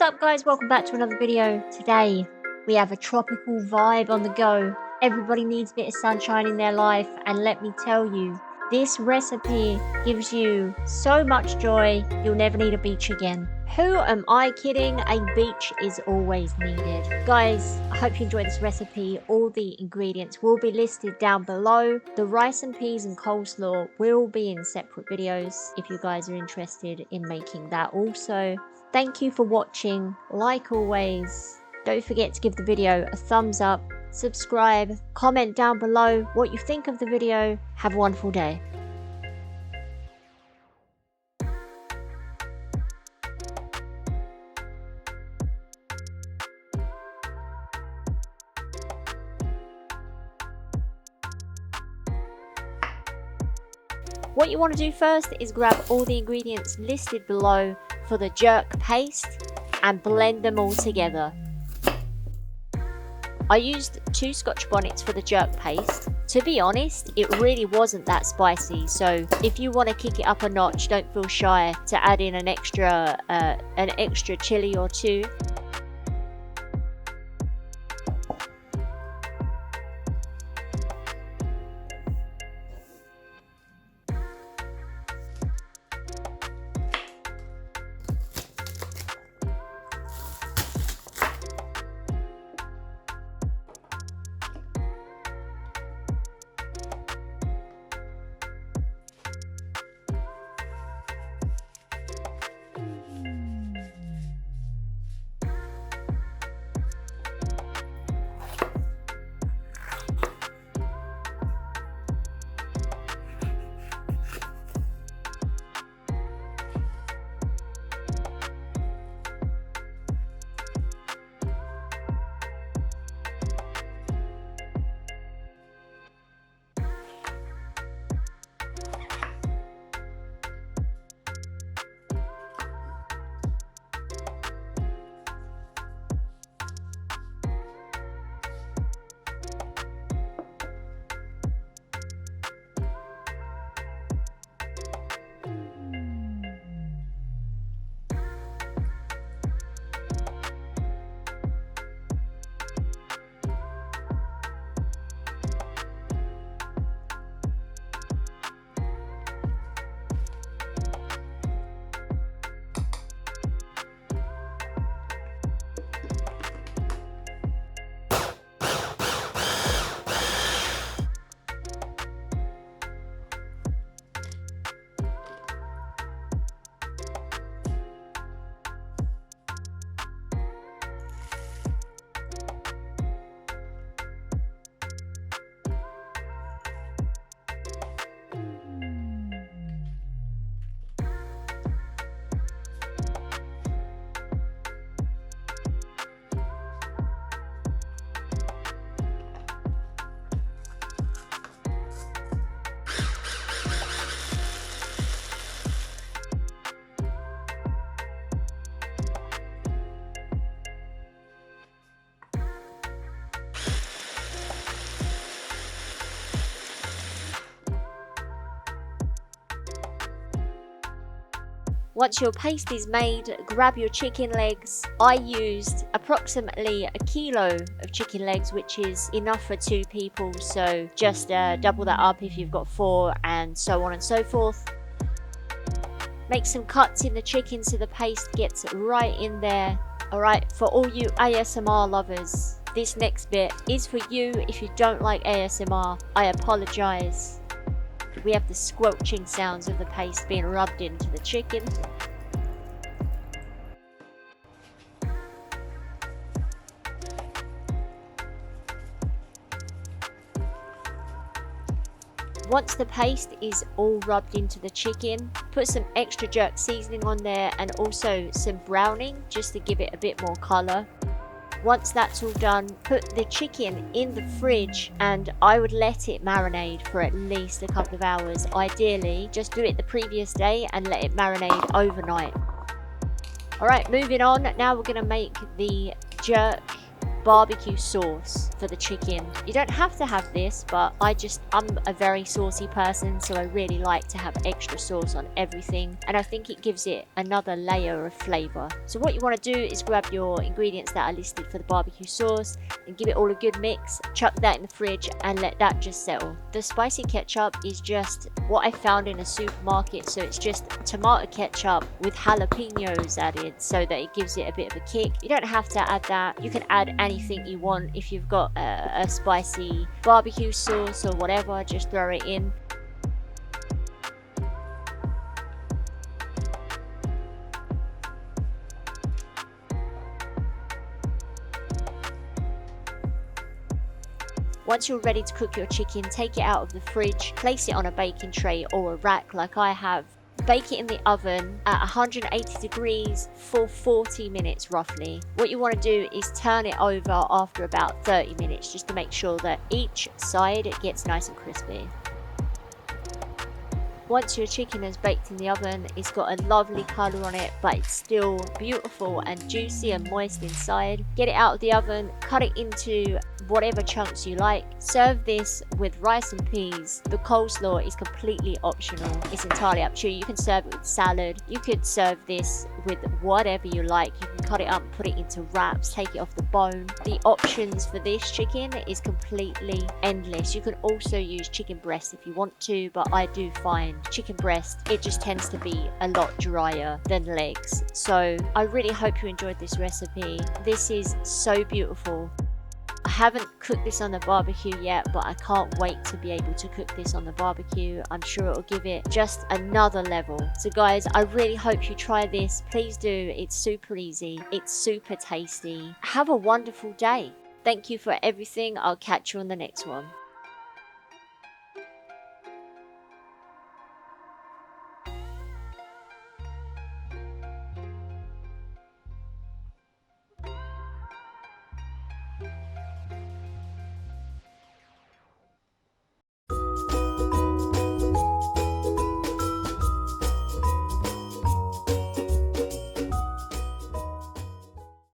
What's up guys, welcome back to another video. Today we have a tropical vibe on the go. Everybody needs a bit of sunshine in their life, and let me tell you, this recipe gives you so much joy you'll never need a beach again. Who am I kidding? A beach is always needed. Guys, I hope you enjoyed this recipe. All the ingredients will be listed down below. The rice and peas and coleslaw will be in separate videos if you guys are interested in making that also. Thank you for watching. Like always, don't forget to give the video a thumbs up, subscribe, comment down below what you think of the video. Have a wonderful day. What you want to do first is grab all the ingredients listed below for the jerk paste and blend them all together. I used 2 scotch bonnets for the jerk paste. To be honest, it really wasn't that spicy, so if you want to kick it up a notch, don't feel shy to add in an extra chili or 2. Once your paste is made, grab your chicken legs. I used approximately 1 kilo of chicken legs, which is enough for 2 people, so just double that up if you've got 4, and so on and so forth. Make some cuts in the chicken so the paste gets right in there. Alright, for all you ASMR lovers, this next bit is for you. If you don't like ASMR, I apologise. We have the squelching sounds of the paste being rubbed into the chicken. Once the paste is all rubbed into the chicken, put some extra jerk seasoning on there and also some browning just to give it a bit more colour. Once that's all done, put the chicken in the fridge, and I would let it marinate for at least a couple of hours. Ideally, just do it the previous day and let it marinate overnight. Alright, moving on. Now we're going to make the jerk barbecue sauce for the chicken. You don't have to have this, but I'm a very saucy person, so I really like to have extra sauce on everything, and I think it gives it another layer of flavor. So what you want to do is grab your ingredients that are listed for the barbecue sauce and give it all a good mix, chuck that in the fridge and let that just settle. The spicy ketchup is just what I found in a supermarket, so it's just tomato ketchup with jalapenos added so that it gives it a bit of a kick. You don't have to add that. You can add anything you want. If you've got a spicy barbecue sauce or whatever, just throw it in. Once you're ready to cook your chicken, take it out of the fridge, place it on a baking tray or a rack like I have. Bake it in the oven at 180 degrees for 40 minutes roughly. What you want to do is turn it over after about 30 minutes just to make sure that each side gets nice and crispy. Once your chicken is baked in the oven, it's got a lovely colour on it, but it's still beautiful and juicy and moist inside. Get it out of the oven, cut it into whatever chunks you like. Serve this with rice and peas. The coleslaw is completely optional. It's entirely up to you. You can serve it with salad. You could serve this with whatever you like. You can cut it up and put it into wraps, take it off the bone. The options for this chicken is completely endless. You can also use chicken breast if you want to, but I do find chicken breast, it just tends to be a lot drier than legs. So I really hope you enjoyed this recipe. This is so beautiful. I haven't cooked this on the barbecue yet, but I can't wait to be able to cook this on the barbecue. I'm sure it'll give it just another level. So guys, I really hope you try this. Please do. It's super easy. It's super tasty. Have a wonderful day. Thank you for everything. I'll catch you on the next one.